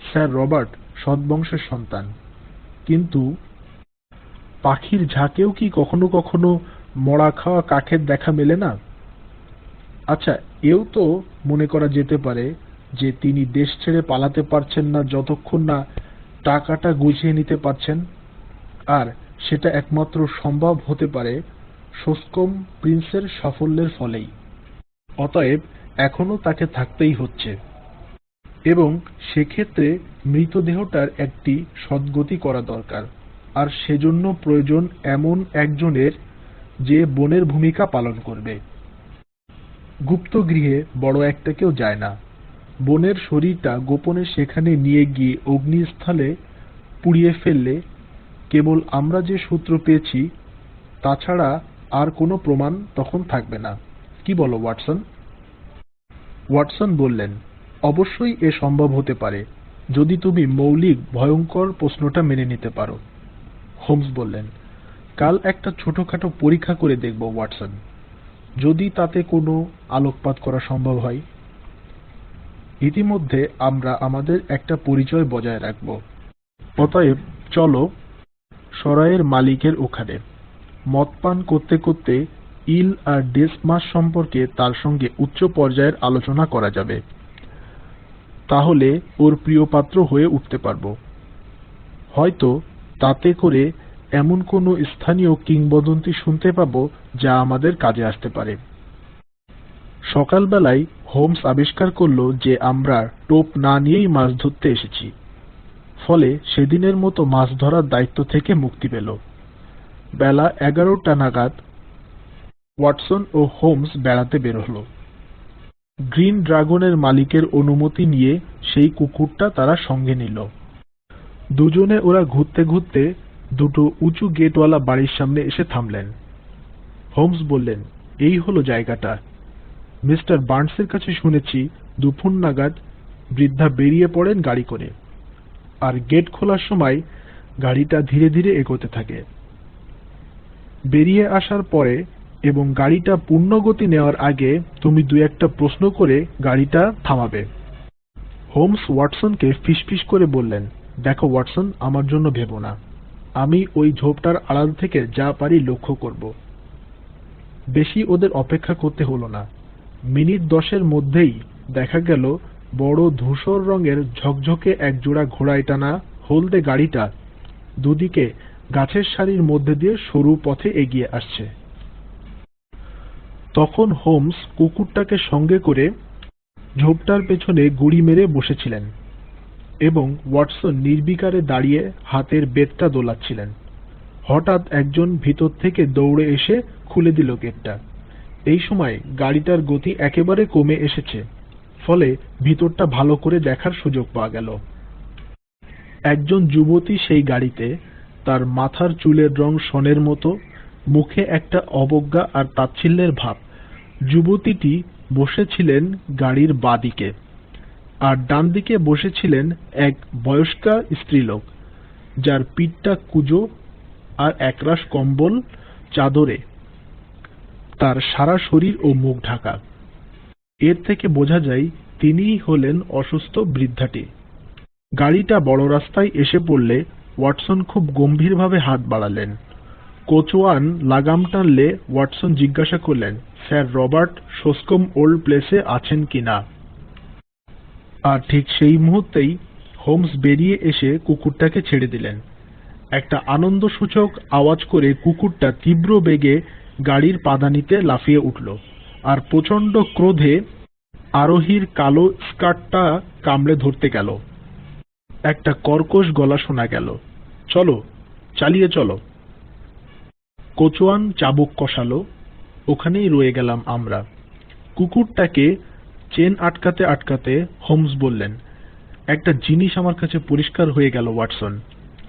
স্যার রবার্ট সৎবংশের সন্তান, কিন্তু পাখির ঝাঁকেও কি কখনো কখনো মরা খাওয়া কাকের দেখা মেলে না? আচ্ছা, এও তো মনে করা যেতে পারে যে তিনি দেশ ছেড়ে পালাতে পারছেন না যতক্ষণ না টাকাটা গুছিয়ে নিতে পারছেন, আর সেটা একমাত্র সম্ভব হতে পারে সোসকম প্রিন্সের সাফল্যের ফলেই। অতএব এখনো তাকে থাকতেই হচ্ছে, এবং সেক্ষেত্রে মৃতদেহটার একটি সদ্গতি করা দরকার, আর সেজন্য প্রয়োজন এমন একজনের যে বোনের ভূমিকা পালন করবে। গুপ্ত গৃহে বড় একটা কেউ যায় না। বোনের শরীরটা গোপনে সেখানে নিয়ে গিয়ে অগ্নিস্থলে পুড়িয়ে ফেললে কেবল আমরা যে সূত্র পেয়েছি তাছাড়া আর কোনো প্রমাণ তখন থাকবে না। কি বলো ওয়াটসন? ওয়াটসন বললেন, অবশ্যই এ সম্ভব হতে পারে, যদি তুমি মৌলিক ভয়ঙ্কর প্রশ্নটা মেনে নিতে পারো। হোমস বললেন, কাল একটা ছোটখাটো পরীক্ষা করে দেখব ওয়াটসন, যদি তাতে কোনো আলোকপাত করা সম্ভব হয়। ইতিমধ্যে আমরা আমাদের একটা পরিচয় বজায় রাখব। অতএব চলো সরাইয়ের মালিকের ওখানে। মদ পান করতে করতে ইল আর ডেসমাস সম্পর্কে তার সঙ্গে উচ্চ পর্যায়ের আলোচনা করা যাবে। তাহলে ওর প্রিয় পাত্র হয়ে উঠতে পারব। হয়তো তাতে করে এমন কোনো স্থানীয় কিংবদন্তি শুনতে পাবো যা আমাদের কাজে আসতে পারে। সকালবেলায় হোমস আবিষ্কার করলো যে আমরা টোপ না নিয়েই মাছ ধরতে এসেছি, ফলে সেদিনের মতো মাছ ধরার দায়িত্ব থেকে মুক্তি পেল। বেলা 11টা নাগাদ ওয়াটসন ও হোমস বেড়াতে বের হলো। গ্রিন ড্রাগনের মালিকের অনুমতি নিয়ে সেই কুকুরটা তারা সঙ্গে নিল। দুজনে ওরা ঘুরতে ঘুরতে দুটো উঁচু গেটওয়ালা বাড়ির সামনে এসে থামলেন। হোমস বললেন, এই হলো জায়গাটা। মিস্টার বার্নসের কাছে শুনেছি দুপুর নাগাদ বৃদ্ধা বেরিয়ে পড়েন গাড়ি করে, আর গেট খোলার সময় গাড়িটা ধীরে ধীরে এগোতে থাকে। বেরিয়ে আসার পরে এবং গাড়িটা পূর্ণগতি নেওয়ার আগে তুমি দু একটা প্রশ্ন করে গাড়িটা থামাবে। হোমস ওয়াটসনকে ফিসফিস করে বললেন, দেখো ওয়াটসন, আমার জন্য ভেবো না, আমি ওই ঝোপটার আড়াল থেকে যা পারি লক্ষ্য করব। বেশি ওদের অপেক্ষা করতে হলো না। মিনিট 10-এর মধ্যেই দেখা গেল বড় ধূসর রঙের ঝকঝকে একজোড়া ঘোড়ায় টানা হলদে গাড়িটা দুদিকে গাছের সারির মধ্যে দিয়ে সরু পথে এগিয়ে আসছে। তখন হোমস কুকুরটাকে সঙ্গে করে ঝোপটার পেছনে গুড়ি মেরে বসেছিলেন এবং ওয়াটসন নির্বিকারে দাঁড়িয়ে হাতের বেতটা দোলাচ্ছিলেন। হঠাৎ একজন ভিতর থেকে দৌড়ে এসে খুলে দিল গেটটা। এই সময় গাড়িটার গতি একেবারে কমে এসেছে, ফলে ভিতরটা ভালো করে দেখার সুযোগ পাওয়া গেল। একজন যুবতী সেই গাড়িতে, তার মাথার চুলের রং সোনের মতো, মুখে একটা অবজ্ঞা আর তাচ্ছিল্যের ভাব। যুবতীটি বসেছিলেন গাড়ির বাঁ দিকে, আর ডান দিকে বসেছিলেন এক বয়স্কা স্ত্রীলোক, যার পিঠটা কুঁজো আর একরাশ কম্বল চাদরে তার সারা শরীর ও মুখ ঢাকা। এর থেকে বোঝা যায় তিনিই হলেন অসুস্থ বৃদ্ধাটি। গাড়িটা বড় রাস্তায় এসে পড়লে ওয়াটসন খুব গম্ভীরভাবে হাত বাড়ালেন। কোচওয়ান লাগাম টানলে ওয়াটসন জিজ্ঞাসা করলেন, স্যার রবার্ট সোসকম ওল্ড প্লেসে আছেন কিনা? আর ঠিক সেই মুহূর্তেই হোমস বেরিয়ে এসে কুকুরটাকে ছেড়ে দিলেন। একটা আনন্দসূচক আওয়াজ করে কুকুরটা তীব্র বেগে গাড়ির পাদানিতে লাফিয়ে উঠল, আর প্রচণ্ড ক্রোধে আরোহীর কালো স্কার্টটা কামড়ে ধরতে গেল। একটা কর্কশ গলা শোনা গেল, চলো, চালিয়ে চলো। কোচওয়ান চাবুক কষালো, ওখানেই রয়ে গেলাম আমরা। কুকুরটাকে চেন আটকাতে আটকাতে হোমস বললেন, একটা জিনিস আমার কাছে পরিষ্কার হয়ে গেল ওয়াটসন,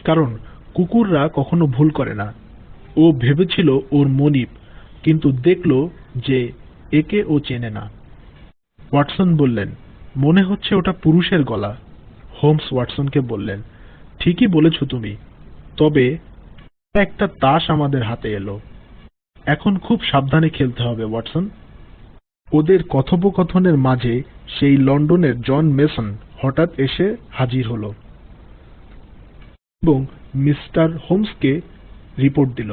কারণ কুকুররা কখনো ভুল করে না। ও ভেবেছিল ওর মনিব, কিন্তু দেখল যে একে ও চেনে না। ওয়াটসন বললেন, মনে হচ্ছে ওটা পুরুষের গলা। হোমস ওয়াটসনকে বললেন, ঠিকই বলেছ তুমি, তবে একটা তাস আমাদের হাতে এলো। এখন খুব সাবধানে খেলতে হবে ওয়াটসন। ওদের কথোপকথনের মাঝে সেই লন্ডনের জন মেসন হঠাৎ এসে হাজির হলো এবং মিস্টার হোমসকে রিপোর্ট দিল,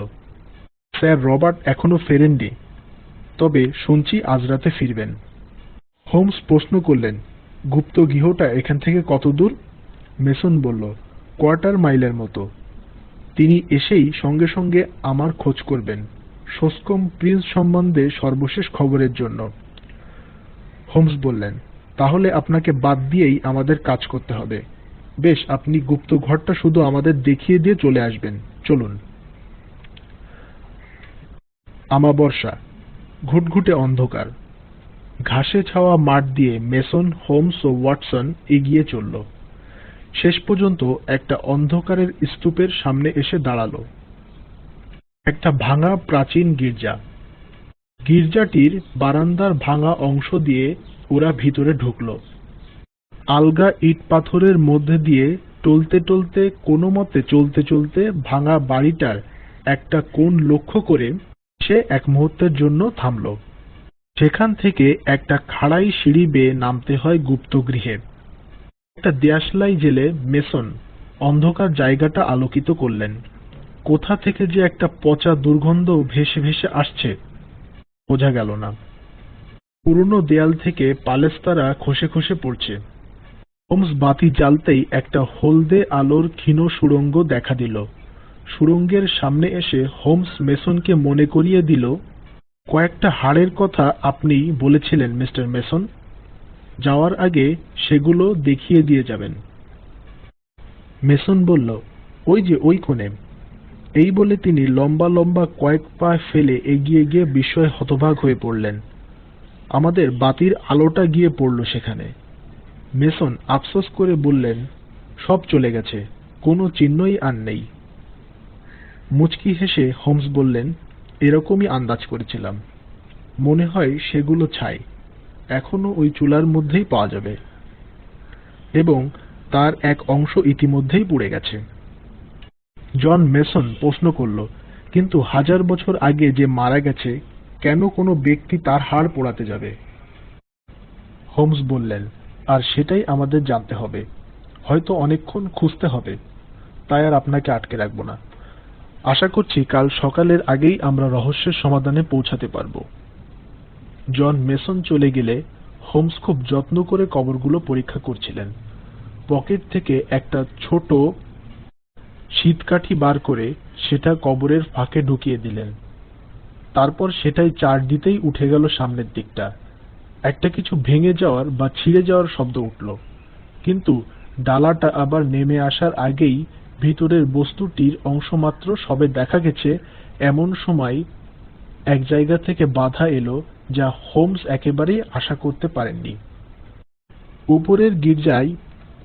স্যার রবার্ট এখনো ফেরেননি, তবে শুনছি আজ রাতে ফিরবেন। হোমস প্রশ্ন করলেন, গুপ্ত গৃহটা এখান থেকে কত দূর? মেসন বলল, কোয়ার্টার মাইলের মতো। তিনি এসেই সঙ্গে সঙ্গে আমার খোঁজ করবেন, সোসকম প্রিন্স সম্বন্ধে সর্বশেষ খবরের জন্য। হোমস বললেন, তাহলে আপনাকে বাদ দিয়েই আমাদের কাজ করতে হবে। বেশ, আপনি গুপ্ত ঘরটা শুধু আমাদের দেখিয়ে দিয়ে চলে আসবেন। চলুন। আমাবর্ষা, ঘুটঘুটে অন্ধকার। ঘাসে ছাওয়া মাঠ দিয়ে মেসন, হোমস ও ওয়াটসন এগিয়ে চলল। শেষ পর্যন্ত একটা অন্ধকারের স্তূপের সামনে এসে দাঁড়ালো। একটা ভাঙা প্রাচীন গির্জা। গির্জাটির বারান্দার ভাঙা অংশ দিয়ে ওরা ভিতরে ঢুকল। আলগা ইট পাথরের মধ্যে দিয়ে টলতে টলতে কোনো মতে চলতে চলতে ভাঙা বাড়িটার একটা কোণ লক্ষ্য করে সে এক মুহূর্তের জন্য থামল। সেখান থেকে একটা খাড়াই সিঁড়ি বেয়ে নামতে হয় গুপ্তগৃহে। একটা দেশলাই জেলে মেসন অন্ধকার জায়গাটা আলোকিত করলেন। কোথা থেকে যে একটা পচা দুর্গন্ধ ভেসে ভেসে আসছে বোঝা গেল না। পুরনো দেয়াল থেকে পালেস্তারা খসে খসে পড়ছে। হোমস বাতি জ্বালতেই একটা হলদে আলোর ক্ষীণ সুড়ঙ্গ দেখা দিল। সুড়ঙ্গের সামনে এসে হোমস মেসনকে মনে করিয়ে দিল, কয়েকটা হাড়ের কথা আপনি বলেছিলেন মিস্টার মেসন। যাওয়ার আগে সেগুলো দেখিয়ে দিয়ে যাবেন। মেসন বলল, ওই যে ওই কোণে। এই বলে তিনি লম্বা লম্বা কয়েক পা ফেলে এগিয়ে গিয়ে বিস্ময়ে হতবাক হয়ে পড়লেন। আমাদের বাতির আলোটা গিয়ে পড়ল সেখানে। মেসন আফসোস করে বললেন, সব চলে গেছে, কোনো চিহ্নই আর নেই। মুচকি হেসে হোমস বললেন, এরকমই আন্দাজ করেছিলাম। মনে হয় সেগুলো ছাই, এখনো ওই চুলার মধ্যেই পাওয়া যাবে, এবং তার এক অংশ ইতিমধ্যেই পুড়ে গেছে। জন মেসন প্রশ্ন করল, কিন্তু 1000 বছর আগে যে মারা গেছে, কেন কোনো ব্যক্তি তার হাড় পোড়াতে যাবে? হোমস বললেন, আর সেটাই আমাদের জানতে হবে। হয়তো অনেকক্ষণ খুঁজতে হবে, তাই আর আপনাকে আটকে রাখব না। আশা করছি কাল সকালের আগেই আমরা রহস্যের সমাধানে পৌঁছাতে পারব। জন মেসন চলে গেলে হোমস খুব যত্ন করে কবরগুলো পরীক্ষা করছিলেন। পকেট থেকে একটা ছোট শীতকাঠি বার করে সেটা কবরের ফাঁকে ঢুকিয়ে দিলেন। তারপর সেটাই চার দিতেই উঠে গেল সামনের দিকটা। একটা কিছু ভেঙে যাওয়ার বা ছিঁড়ে যাওয়ার শব্দ উঠল, কিন্তু ডালাটা আবার নেমে আসার আগেই ভিতরের বস্তুটির অংশমাত্র সবে দেখা গেছে এমন সময় এক জায়গা থেকে বাধা এলো, যা হোমস একেবারেই আশা করতে পারেননি। উপরের গির্জায়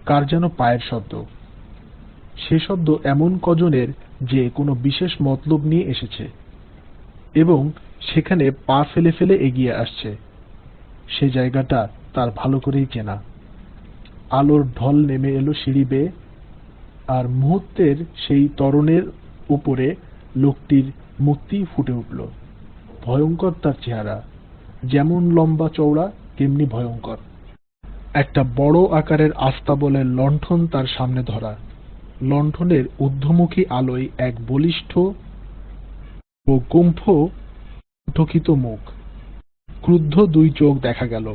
কার যেন পায়ের শব্দ। সে শব্দ এমন কজনের যে কোনো বিশেষ মতলব নিয়ে এসেছে এবং সেখানে পা ফেলে ফেলে এগিয়ে আসছে। সে জায়গাটা তার ভালো করেই চেনা। আলোর ঢল নেমে এলো সিঁড়ি বেয়ে, আর মুহূর্তের সেই ত্বরণের উপরে লোকটির মূর্তি ফুটে উঠল। ভয়ঙ্কর তার চেহারা, যেমন লম্বা চওড়া তেমনি ভয়ঙ্কর। একটা বড় আকারের আস্তাবলের লণ্ঠন তার সামনে ধরা। লণ্ঠনের ঊর্ধ্বমুখী আলোয় এক বলিষ্ঠ ও গুম্ফ ঠকিত মুখ, ক্রুদ্ধ দুই চোখ দেখা গেল।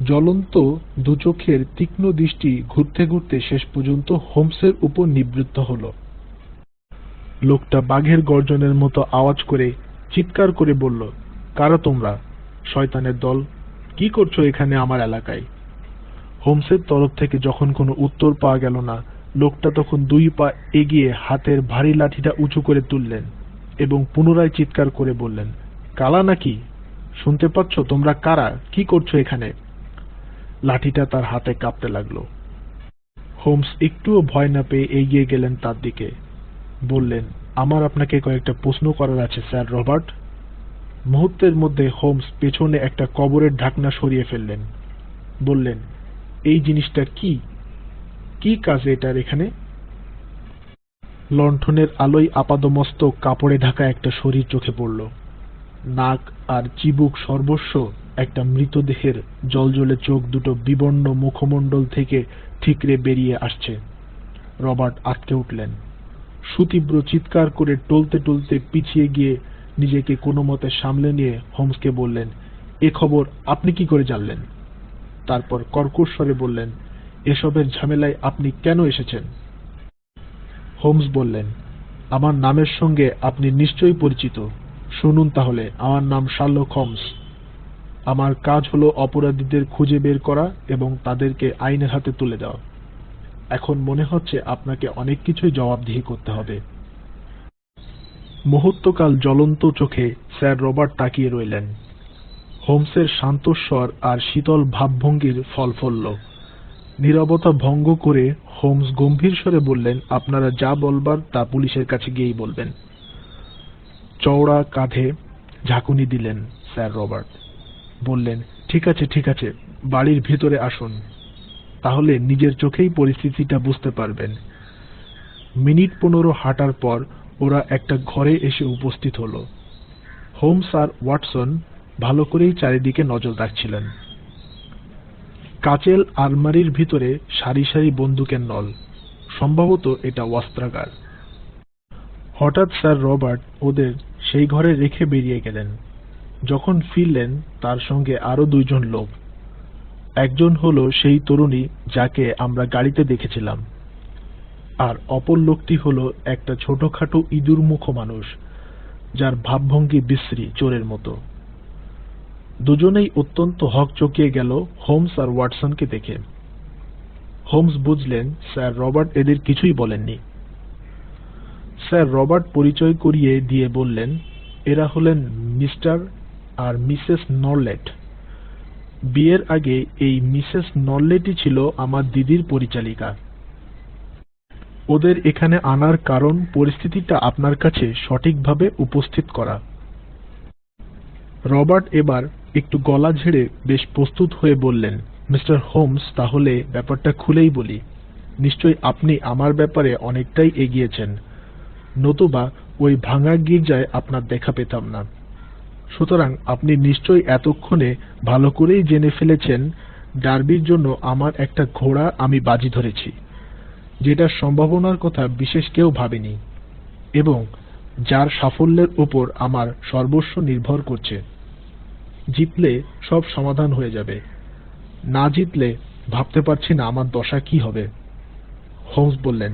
জ্বলন্ত দু চোখের তীক্ষ্ণ দৃষ্টি ঘুরতে ঘুরতে শেষ পর্যন্ত হোমসের উপর নিবৃত্ত হল। লোকটা বাঘের গর্জনের মতো আওয়াজ করে চিৎকার করে বলল, কারা তোমরা? শয়তানের দল! কি করছো এখানে আমার এলাকায়? হোমসের তরফ থেকে যখন কোনো উত্তর পাওয়া গেল না, লোকটা তখন 2 পা এগিয়ে হাতের ভারী লাঠিটা উঁচু করে তুললেন এবং পুনরায় চিৎকার করে বললেন, কালা নাকি? শুনতে পাচ্ছ তোমরা কারা? কি করছো এখানে? লাঠিটা তার হাতে কাঁপতে লাগলো। হোমস একটুও ভয় না পেয়ে এগিয়ে গেলেন তার দিকে। বললেন, আমার আপনাকে কয়েকটা প্রশ্ন করার আছে স্যার রবার্ট। মুহূর্তের মধ্যে হোমস পেছনে একটা কবরের ঢাকনা সরিয়ে ফেললেন। বললেন, এই জিনিসটা কি? কি কাজে এটার এখানে? লণ্ঠনের আলোয় আপাদমস্তক কাপড়ে ঢাকা একটা শরীর চোখে পড়ল। নাক আর চিবুক সর্বস্ব একটা মৃতদেহের জ্বলজ্বলে চোখ দুটো বিবর্ণ মুখমণ্ডল থেকে ঠিকরে বেরিয়ে আসছে। রবার্ট আটকে উঠলেন। সুতীব্র চিৎকার করে টলতে টলতে পিছিয়ে গিয়ে নিজেকে কোনো মতে সামলে নিয়ে হোমসকে বললেন, এ খবর আপনি কি করে জানলেন? তারপর কর্কশ স্বরে বললেন, এসবের ঝামেলায় আপনি কেন এসেছেন? হোমস বললেন, আমার নামের সঙ্গে আপনি নিশ্চয়ই পরিচিত। শুনুন তাহলে, আমার নাম শার্লক হোমস। আমার কাজ হলো অপরাধীদের খুঁজে বের করা এবং তাদেরকে আইনের হাতে তুলে দেওয়া। এখন মনে হচ্ছে আপনাকে অনেক কিছুই জবাবদিহি করতে হবে। মুহূর্তকাল জ্বলন্ত চোখে স্যার রবার্ট তাকিয়ে রইলেন। হোমসের শান্ত স্বর আর শীতল ভাবভঙ্গির ফল ফলল। নীরবতা ভঙ্গ করে হোমস গম্ভীর স্বরে বললেন, আপনারা যা বলবার তা পুলিশের কাছে গিয়েই বলবেন। চওড়া কাঁধে ঝাঁকুনি দিলেন স্যার রবার্ট। বললেন, ঠিক আছে ঠিক আছে, বাড়ির ভিতরে আসুন, তাহলে নিজের চোখেই পরিস্থিতিটা বুঝতে পারবেন। মিনিট 15 হাঁটার পর ওরা একটা ঘরে এসে উপস্থিত হলো। হোমস আর ওয়াটসন ভালো করেই চারিদিকে নজর রাখছিলেন। কাচের আলমারির ভিতরে সারি সারি বন্দুকের নল, সম্ভবত এটা অস্ত্রাগার। হঠাৎ স্যার রবার্ট ওদের সেই ঘরে রেখে বেরিয়ে গেলেন। যখন ফিরলেন তার সঙ্গে আরো 2 জন লোক। একজন হলো সেই তরুণী যাকে আমরা গাড়িতে দেখেছিলাম, আর অপর লোকটি হলো একটা ছোটখাটো ইঁদুরমুখ মানুষ, যার ভাবভঙ্গি বিশ্রী চোরের মতো। দুজনেই অত্যন্ত হকচকিয়ে গেল হোমস আর ওয়াটসনকে দেখে। হোমস বুঝলেন স্যার রবার্ট এদের কিছুই বলেননি। স্যার রবার্ট পরিচয় করিয়ে দিয়ে বললেন, এরা হলেন মিস্টার আর মিসেস নরলেট। বিয়ের আগে এই মিসেস নরলেটই ছিল আমার দিদির পরিচালিকা। ওদের এখানে আনার কারণ পরিস্থিতিটা আপনার কাছে সঠিকভাবে উপস্থিত করা। রবার্ট এবার একটু গলা ঝেড়ে বেশ প্রস্তুত হয়ে বললেন, মিস্টার হোমস, তাহলে ব্যাপারটা খুলেই বলি। নিশ্চয়ই আপনি আমার ব্যাপারে অনেকটাই এগিয়েছেন, নতুবা ওই ভাঙা গির্জায় আপনার দেখা পেতাম না। সুতরাং আপনি নিশ্চয়ই এতক্ষণে ভালো করেই জেনে ফেলেছেন ডার্বির জন্য আমার একটা ঘোড়া আমি বাজি ধরেছি, যেটার সম্ভাবনার কথা বিশেষ কেউ ভাবেনি এবং যার সাফল্যের উপর আমার সর্বস্ব নির্ভর করছে। জিতলে সব সমাধান হয়ে যাবে, না জিতলে ভাবতে পারছি না আমার দশা কি হবে। হোমস বললেন,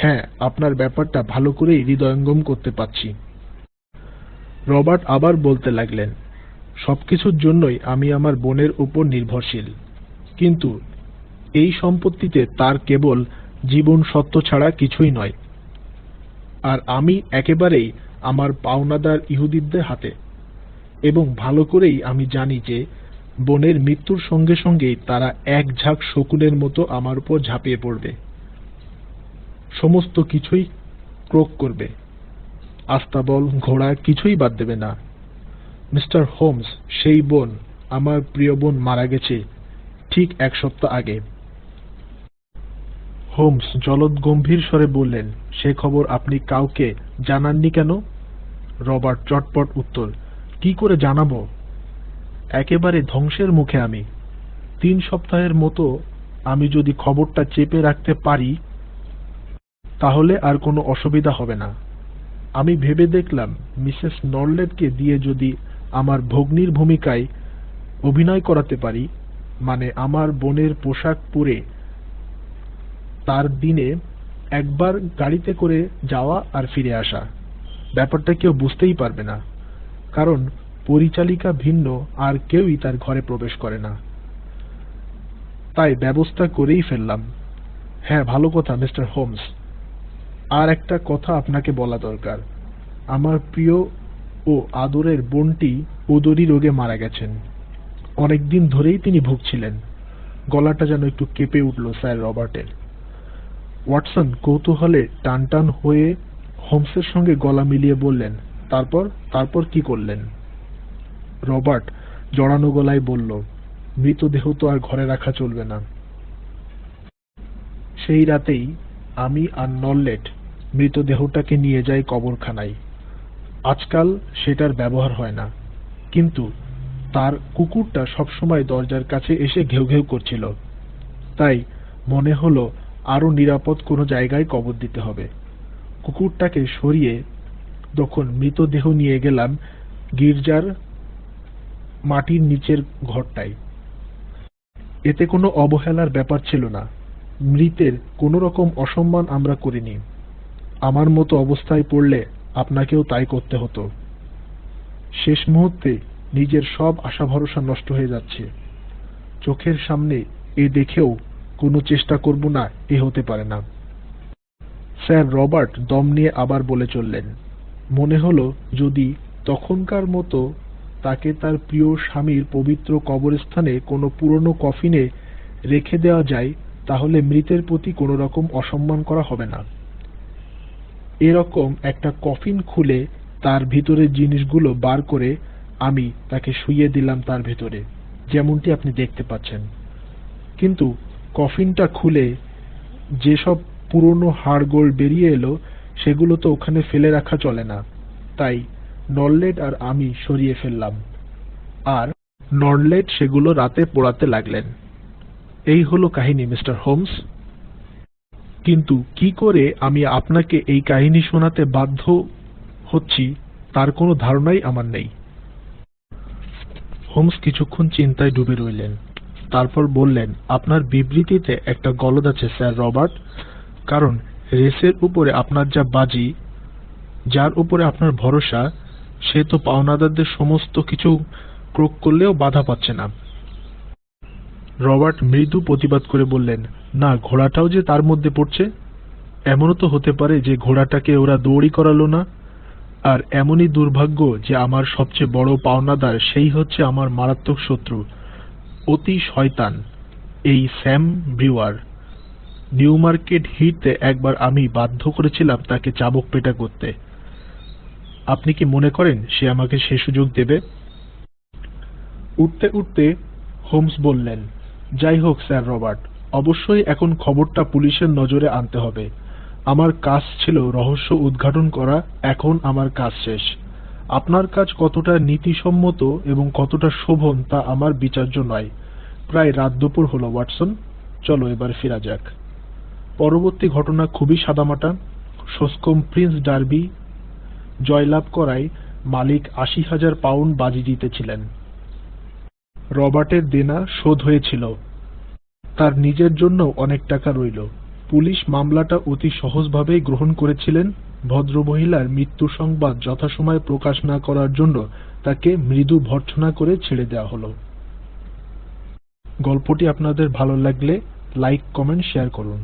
হ্যাঁ, আপনার ব্যাপারটা ভালো করেই হৃদয়ঙ্গম করতে পারছি। রবার্ট আবার বলতে লাগলেন, সবকিছুর জন্যই আমি আমার বোনের উপর নির্ভরশীল, কিন্তু এই সম্পত্তিতে তার কেবল জীবন সত্য ছাড়া কিছুই নয়, আর আমি একেবারেই আমার পাওনাদার ইহুদিদের হাতে। এবং ভালো করেই আমি জানি যে বোনের মৃত্যুর সঙ্গে সঙ্গেই তারা এক ঝাঁক শকুনের মতো আমার উপর ঝাঁপিয়ে পড়বে, সমস্ত কিছুই ক্রোক করবে, আস্তাবল ঘোড়া কিছুই বাদ দেবে না। মিস্টার হোমস, সেই বোন, আমার প্রিয় বোন মারা গেছে ঠিক 1 সপ্তাহ আগে। হোমস জলদ গম্ভীর স্বরে বললেন, সে খবর আপনি কাউকে জানাননি কেন? রবার্ট চটপট উত্তর, কি করে জানাবো? একেবারে ধ্বংসের মুখে আমি। 3 সপ্তাহের মতো আমি যদি খবরটা চেপে রাখতে পারি তাহলে আর কোনো অসুবিধা হবে না। আমি ভেবে দেখলাম মিসেস নরলেটকে দিয়ে যদি আমার ভগ্নীর ভূমিকায় অভিনয় করাতে পারি, মানে আমার বোনের পোশাক পরে তার দিনে একবার গাড়িতে করে যাওয়া আর ফিরে আসা, ব্যাপারটা কেউ বুঝতেই পারবে না, কারণ পরিচালিকা ভিন্ন আর কেউই তার ঘরে প্রবেশ করে না। তাই ব্যবস্থা করেই ফেললাম। হ্যাঁ, ভালো কথা মিস্টার হোমস, আর একটা কথা আপনাকে বলা দরকার। আমার প্রিয় ও আদরের বোনটি উদরী রোগে মারা গেছেন। অনেকদিন ধরেই তিনি ভুগছিলেন। গলাটা যেন একটু কেঁপে উঠল স্যার রবার্টের। ওয়াটসন কৌতূহলে টানটান হয়ে হোমসের সঙ্গে গলা মিলিয়ে বললেন, তারপর কি করলেন? রবার্ট জড়ানো গলায় বলল, মৃতদেহ তো আর ঘরে রাখা চলবে না। সেই রাতেই আমি আর নরলেট মৃতদেহটাকে নিয়ে যাই কবরখানায়। আজকাল সেটার ব্যবহার হয় না, কিন্তু তার কুকুরটা সবসময় দরজার কাছে এসে ঘেউ ঘেউ করছিল। তাই মনে হলো আরো নিরাপদ কোনো জায়গায় কবর দিতে হবে। কুকুরটাকে সরিয়ে তখন মৃতদেহ নিয়ে গেলাম গির্জার মাটির নিচের ঘরটায়। এতে কোনো অবহেলার ব্যাপার ছিল না। মৃতের কোনো রকম অসম্মান আমরা করিনি। আমার মতো অবস্থায় পড়লে আপনাকেও তাই করতে হতো। শেষ মুহূর্তে নিজের সব আশা ভরসা নষ্ট হয়ে যাচ্ছে। চোখের সামনে এ দেখেও কোনো চেষ্টা করব না, এ হতে পারে না। স্যার রবার্ট দম নিয়ে আবার বলে চললেন, মনে হলো যদি তখনকার মতো তাকে তার প্রিয় স্বামীর পবিত্র কবরস্থানে কোনো পুরনো কফিনে রেখে দেওয়া যায়, তাহলে মৃতের প্রতি কোনো রকম অসম্মান করা হবে না। এরকম একটা কফিন খুলে তার ভিতরের জিনিসগুলো বার করে আমি তাকে শুইয়ে দিলাম তার ভেতরে, যেমনটি আপনি দেখতে পাচ্ছেন। কিন্তু কফিনটা খুলে যেসব পুরনো হাড়গোড় বেরিয়ে এলো, সেগুলো তো ওখানে ফেলে রাখা চলে না। তাই নরলেট আর আমি সরিয়ে ফেললাম, আর নরলেট সেগুলো রাতে পোড়াতে লাগলেন। এই হলো কাহিনী, মিস্টার হোমস। কিন্তু কি করে আমি আপনাকে এই কাহিনী শোনাতে বাধ্য হচ্ছি তার কোনো ধারণাই আমার নেই। হোমস কিছুক্ষণ চিন্তায় ডুবে রইলেন। তারপর বললেন, আপনার বিবৃতিতে একটা গলদ আছে স্যার রবার্ট। কারণ রেসের উপরে আপনার যা বাজি, যার উপরে আপনার ভরসা, সে তো পাওনাদারদের সমস্ত কিছু ক্রোক করলেও বাধা পাচ্ছে না। রবার্ট মৃদু প্রতিবাদ করে বললেন, না, ঘোড়াটাও যে তার মধ্যে পড়ছে। এমনও তো হতে পারে যে ঘোড়াটাকে ওরা দৌড়ি করালো না। আর এমনই দুর্ভাগ্য যে আমার সবচেয়ে বড় পাওনাদার সেই হচ্ছে আমার মারাত্মক শত্রু, অতি শয়তান, এই স্যাম ব্রিউয়ার। নিউ মার্কেট হিটে একবার আমি বাধ্য করেছিলাম তাকে চাবুক পেটা করতে। আপনি কি মনে করেন সে আমাকে সে সুযোগ দেবে? উঠতে উঠতে হোমস বললেন, যাই হোক স্যার রবার্ট, অবশ্যই এখন খবরটা পুলিশের নজরে আনতে হবে। আমার কাজ ছিল রহস্য উদ্ঘাটন করা, এখন আমার কাজ শেষ। আপনার কাজ কতটা নীতিসম্মত এবং কতটা শোভন তা আমার বিচার্য নয়। প্রায় রাত দুপুর হলো ওয়াটসন, চলো এবার ফেরা যাক। পরবর্তী ঘটনা খুবই সাদামাটা। সোসকম প্রিন্স ডার্বি জয়লাভ করায় মালিক ৮০,০০০ পাউন্ড বাজি জিতেছিলেন। রবার্টের দেনা শোধ হয়েছিল, তার নিজের জন্য অনেক টাকা রইল। পুলিশ মামলাটা অতি সহজভাবেই গ্রহণ করেছিলেন। ভদ্রমহিলার মৃত্যু সংবাদ যথাসময়ে প্রকাশ না করার জন্য তাকে মৃদু ভর্ৎসনা করে ছেড়ে দেওয়া হলো। গল্পটি আপনাদের ভালো লাগলে লাইক, কমেন্ট, শেয়ার করুন।